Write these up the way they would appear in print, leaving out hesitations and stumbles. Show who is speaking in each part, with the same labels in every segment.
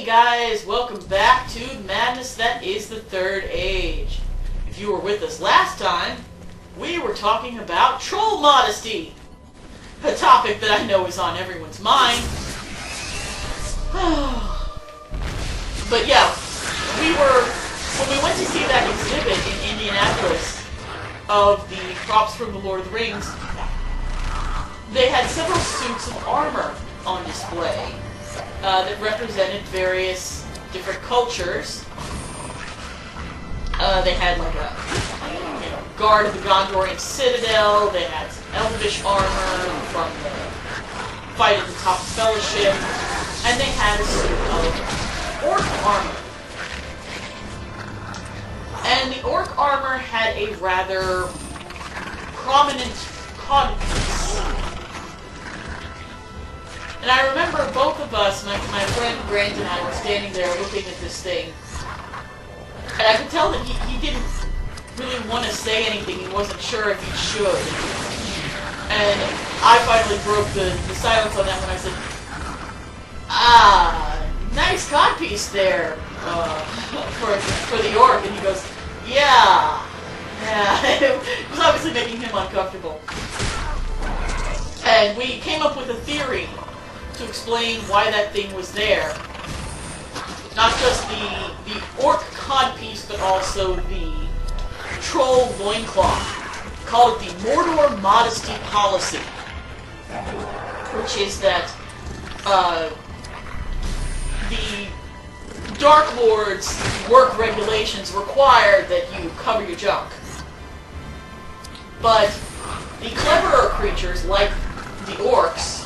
Speaker 1: Hey guys, welcome back to the madness that is the Third Age. If you were with us last time, we were talking about troll modesty, a topic that I know is on everyone's mind. But yeah, when we went to see that exhibit in Indianapolis of the props from the Lord of the Rings, they had several suits of armor on display that represented various different cultures. They had like a guard of the Gondorian Citadel, they had some elvish armor from the fight at the top of Fellowship, and they had a suit of orc armor. And the orc armor had a rather prominent codpiece. And I remember both of us, my friend Grant and I, were standing there looking at this thing. And I could tell that he didn't really want to say anything. He wasn't sure if he should. And I finally broke the silence on that when I said, nice codpiece there for the orc. And he goes, yeah. It was obviously making him uncomfortable. And we came up with a theory to explain why that thing was there. Not just the orc codpiece, but also the troll loincloth. We call it the Mordor Modesty Policy, which is that the Dark Lord's work regulations require that you cover your junk. But the cleverer creatures, like the orcs,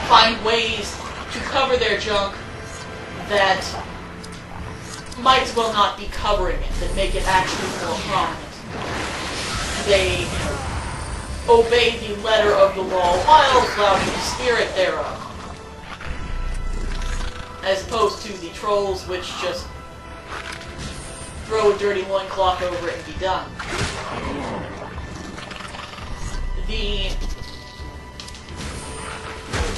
Speaker 1: find ways to cover their junk that might as well not be covering it, that make it actually more prominent. They obey the letter of the law while flouting the spirit thereof, as opposed to the trolls which just throw a dirty loincloth over it and be done. The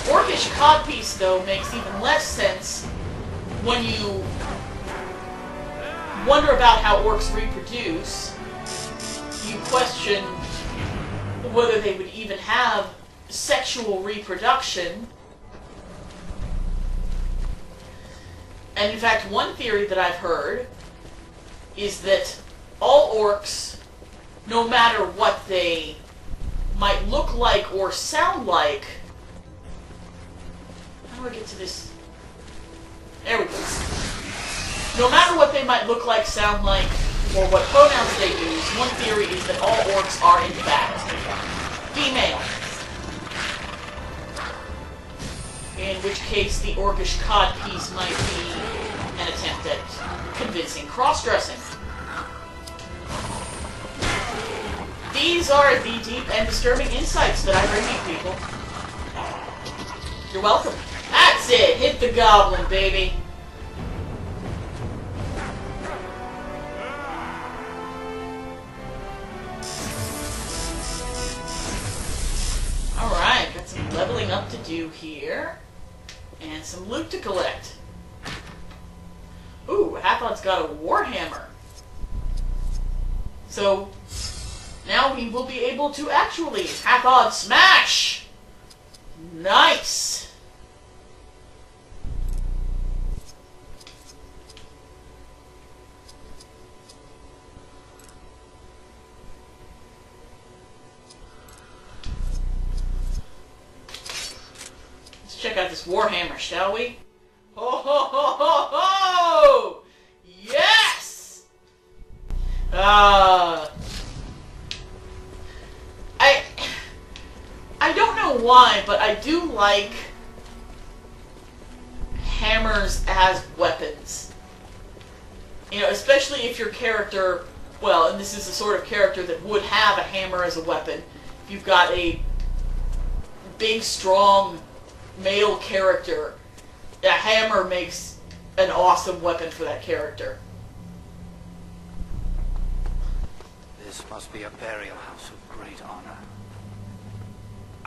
Speaker 1: orcish codpiece, though, makes even less sense when you wonder about how orcs reproduce. You question whether they would even have sexual reproduction. And in fact, one theory that I've heard is that all orcs, no matter what they might look like or sound like, how do I get to this? There we go. No matter what they might look like, sound like, or what pronouns they use, one theory is that all orcs are in fact female. In which case the orcish codpiece might be an attempt at convincing cross-dressing. These are the deep and disturbing insights that I bring you people. You're welcome. That's it! Hit the goblin, baby! Alright, got some leveling up to do here. And some loot to collect. Ooh, Hadhod's got a warhammer. So, now we will be able to actually Hadhod smash! Nice! Let's check out this warhammer, shall we? Ho ho ho ho ho! Yes! I don't know why, but I do like hammers as weapons. You know, especially if your character, well, and this is the sort of character that would have a hammer as a weapon. If you've got a big, strong male character, a hammer makes an awesome weapon for that character.
Speaker 2: This must be a burial house of great honor.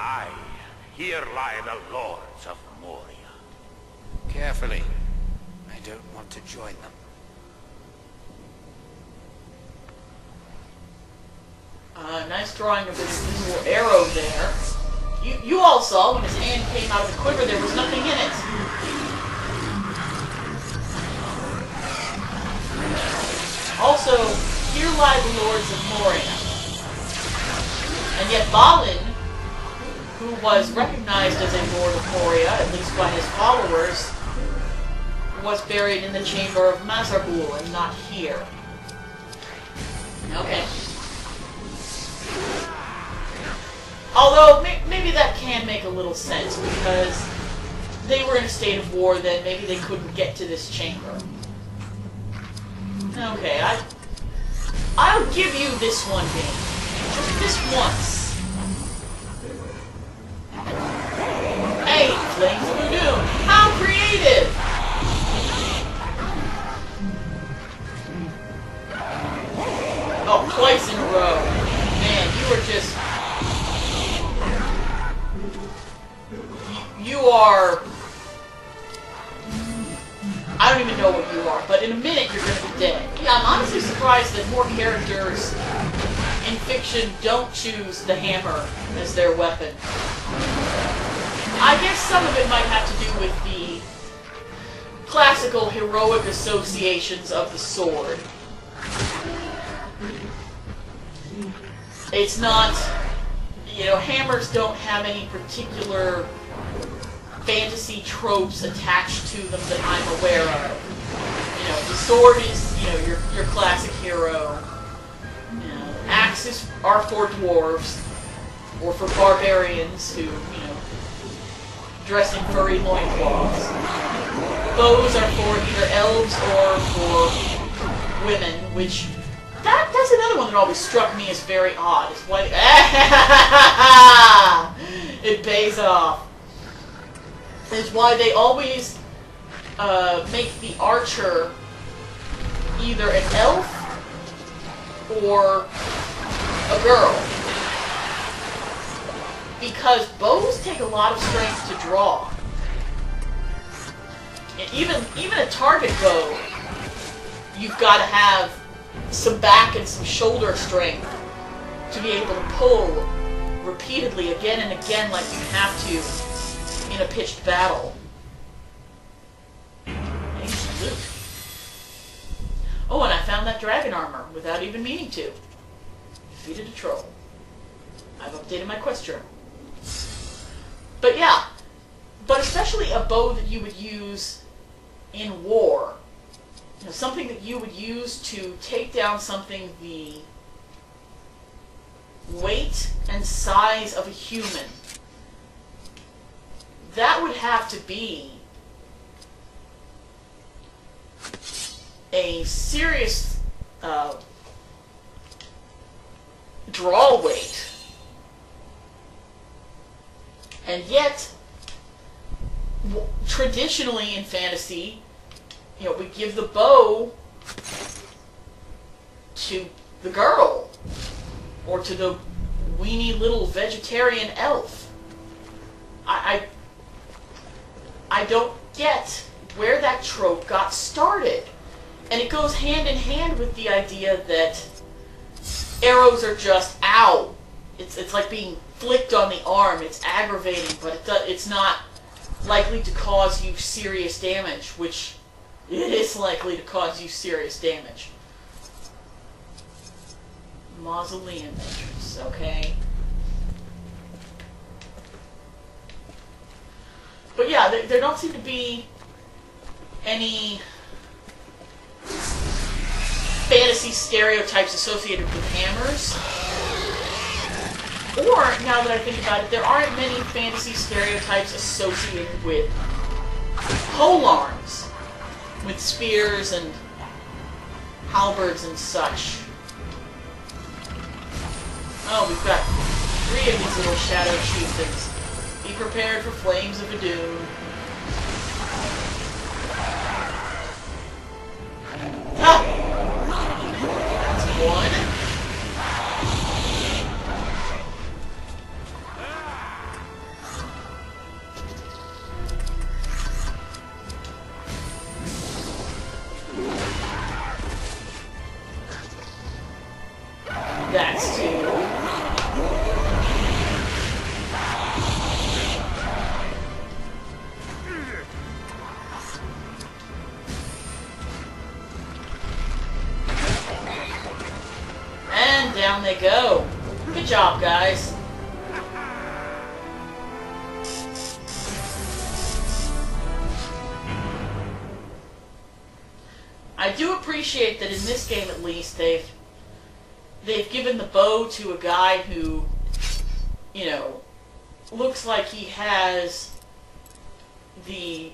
Speaker 3: Aye, here lie the lords of Moria.
Speaker 2: Carefully. don't want to join them.
Speaker 1: Nice drawing of this invisible arrow there. You all saw when his hand came out of the quiver, there was nothing in it. Also, here lie the lords of Moria. And yet Balin, who was recognized as a lord of Moria, at least by his followers, was buried in the chamber of Mazarbul and not here. Okay. Although, maybe that can make a little sense, because they were in a state of war then, maybe they couldn't get to this chamber. Okay, I'll give you this one game. Just this once. Hey, Flames of Udun! How creative! Oh, twice in a row. Man, you are just... You are... I don't even know what you are, but in a minute you're going to be dead. Yeah, I'm honestly surprised that more characters in fiction don't choose the hammer as their weapon. I guess some of it might have to do with the classical heroic associations of the sword. It's not, you know, hammers don't have any particular fantasy tropes attached to them that I'm aware of. You know, the sword is, you know, your classic hero. You know, axes are for dwarves, or for barbarians who, you know, dress in furry loincloths. Bows are for either elves or for women, which... That's another one that always struck me as very odd. It's why... It pays off. Is why they always make the archer either an elf or a girl. Because bows take a lot of strength to draw. And even a target bow, you've got to have some back and some shoulder strength to be able to pull repeatedly again and again like you have to in a pitched battle. Ancient loot. Oh, and I found that dragon armor without even meaning to. Defeated a troll. I've updated my quest journal. But yeah, but especially a bow that you would use in war. You know, something that you would use to take down something the weight and size of a human. That would have to be a serious draw weight. And yet, traditionally in fantasy, you know, we give the bow to the girl, or to the weenie little vegetarian elf. I don't get where that trope got started. And it goes hand in hand with the idea that arrows are just, ow. It's like being flicked on the arm. It's aggravating, but it's not likely to cause you serious damage, which it is likely to cause you serious damage. Mausoleum entrance, okay. But yeah, there don't seem to be any fantasy stereotypes associated with hammers. Or, now that I think about it, there aren't many fantasy stereotypes associated with polearms, with spears and halberds and such. Oh, we've got 3 of these little shadow chieftains. Be prepared for flames of Hadhod. Ah! That's one. That's two. And down they go. Good job, guys. I do appreciate that in this game, at least, they've given the bow to a guy who, you know, looks like he has the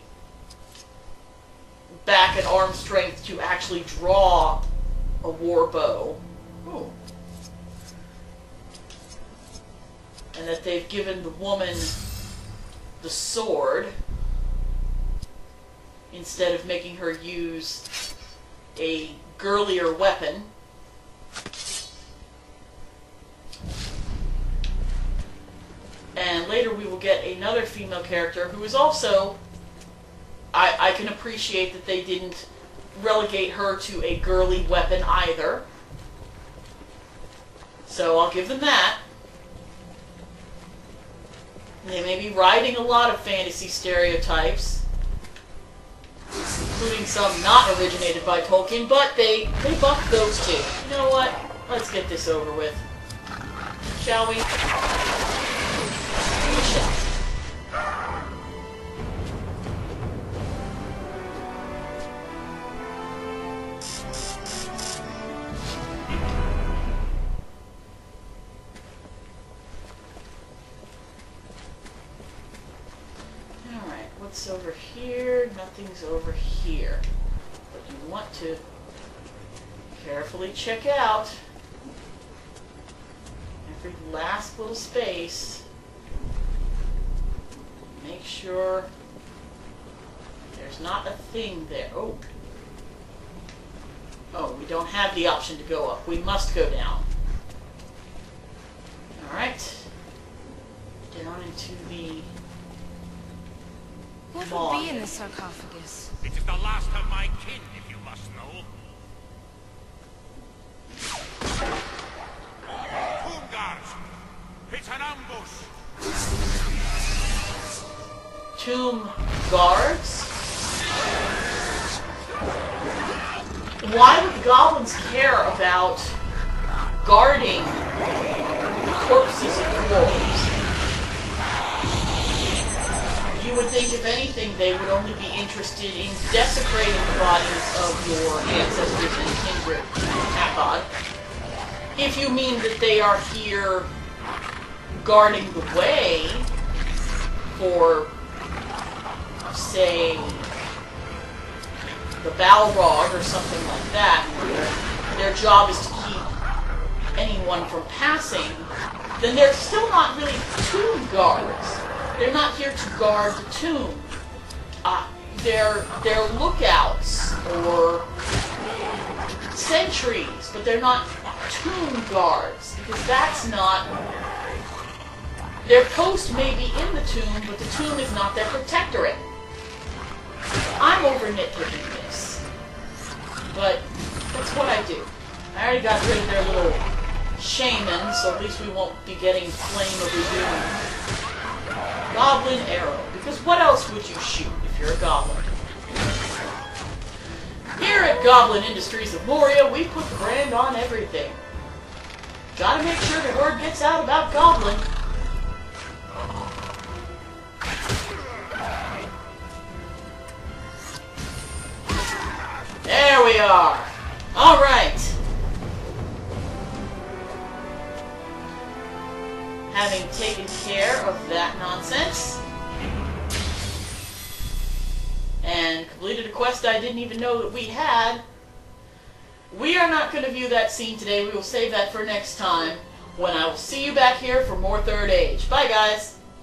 Speaker 1: back and arm strength to actually draw a war bow. Ooh. And that they've given the woman the sword instead of making her use a girlier weapon. And later we will get another female character who is also, I can appreciate that they didn't relegate her to a girly weapon either. So I'll give them that. They may be riding a lot of fantasy stereotypes, including some not originated by Tolkien, but they bucked those too. You know what? Let's get this over with. Shall we? We shall. Alright, what's over here? Nothing's over here. But you want to carefully check out every last little space. Make sure there's not a thing there. Oh. Oh, we don't have the option to go up. We must go down. Alright. Down into the
Speaker 3: What will be in the sarcophagus?
Speaker 4: It is the last of my kin, if you must know. Tomb guards! It's an ambush!
Speaker 1: tomb guards? Why would goblins care about guarding the corpses of dwarves? You would think, if anything, they would only be interested in desecrating the bodies of your ancestors and kindred, Hadhod. If you mean that they are here guarding the way for, say, the Balrog or something like that, where their job is to keep anyone from passing, then they're still not really tomb guards. They're not here to guard the tomb. They're lookouts or sentries, but they're not tomb guards, because that's not... Their post may be in the tomb, but the tomb is not their protectorate. I'm over nitpicking this, but that's what I do. I already got rid of their little shaman, so at least we won't be getting Flame of the Doom. Goblin arrow, because what else would you shoot if you're a goblin? Here at Goblin Industries of Moria, we put the brand on everything. Gotta make sure the word gets out about Goblin. There we are. Alright. Having taken care of that nonsense, and completed a quest I didn't even know that we had, we are not going to view that scene today. We will save that for next time, when I will see you back here for more Third Age. Bye, guys.